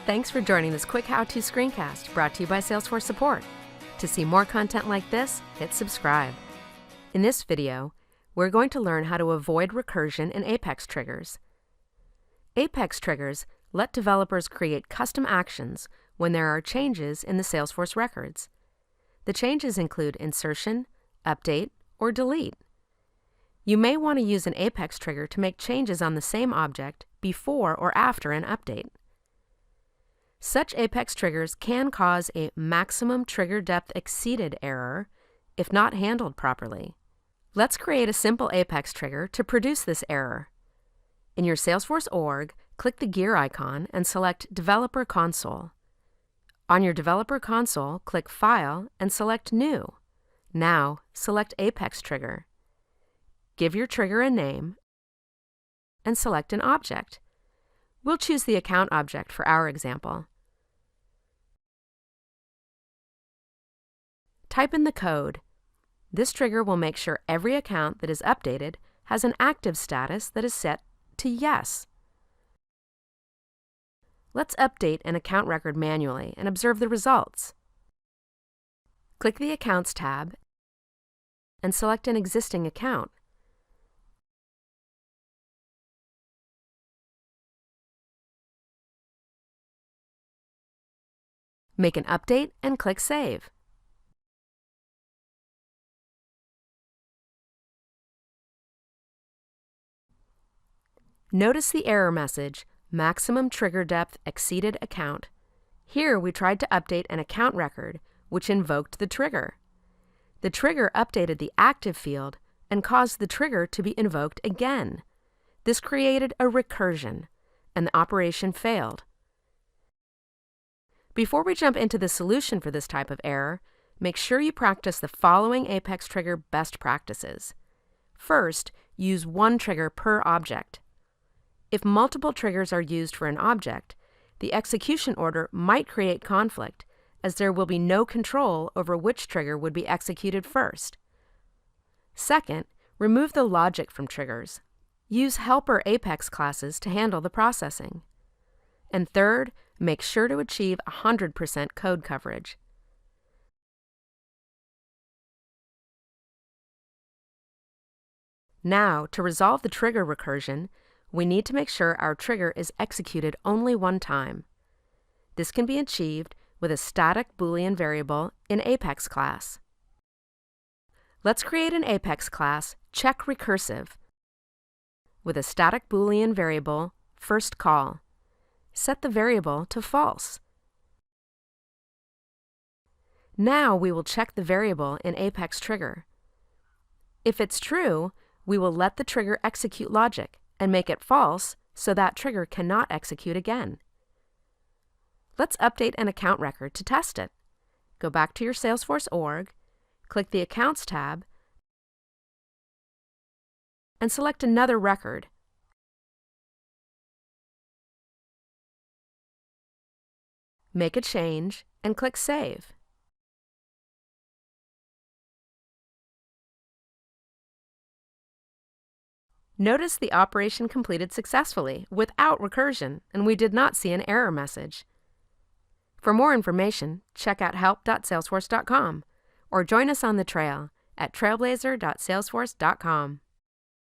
Thanks for joining this quick how-to screencast brought to you by Salesforce Support. To see more content like this, hit subscribe. In this video, we're going to learn how to avoid recursion in Apex triggers. Apex triggers let developers create custom actions when there are changes in the Salesforce records. The changes include insertion, update, or delete. You may want to use an Apex trigger to make changes on the same object before or after an update. Such Apex triggers can cause a maximum trigger depth exceeded error if not handled properly. Let's create a simple Apex trigger to produce this error. In your Salesforce org, click the gear icon and select Developer Console. On your Developer Console, click File and select New. Now, select Apex Trigger. Give your trigger a name and select an object. We'll choose the account object for our example. Type in the code. This trigger will make sure every account that is updated has an active status that is set to Yes. Let's update an account record manually and observe the results. Click the Accounts tab and select an existing account. Make an update and click Save. Notice the error message, Maximum Trigger Depth Exceeded Account. Here we tried to update an account record, which invoked the trigger. The trigger updated the active field and caused the trigger to be invoked again. This created a recursion, and the operation failed. Before we jump into the solution for this type of error, make sure you practice the following Apex trigger best practices. First, use one trigger per object. If multiple triggers are used for an object, the execution order might create conflict, as there will be no control over which trigger would be executed first. Second, remove the logic from triggers. Use helper Apex classes to handle the processing. And third, make sure to achieve 100% code coverage. Now, to resolve the trigger recursion, we need to make sure our trigger is executed only one time. This can be achieved with a static Boolean variable in Apex class. Let's create an Apex class, checkRecursive, with a static Boolean variable, firstCall. Set the variable to false. Now we will check the variable in Apex trigger. If it's true, we will let the trigger execute logic and make it false so that trigger cannot execute again. Let's update an account record to test it. Go back to your Salesforce org, click the Accounts tab, and select another record. Make a change and click Save. Notice the operation completed successfully without recursion, and we did not see an error message. For more information, check out help.salesforce.com or join us on the trail at trailblazer.salesforce.com.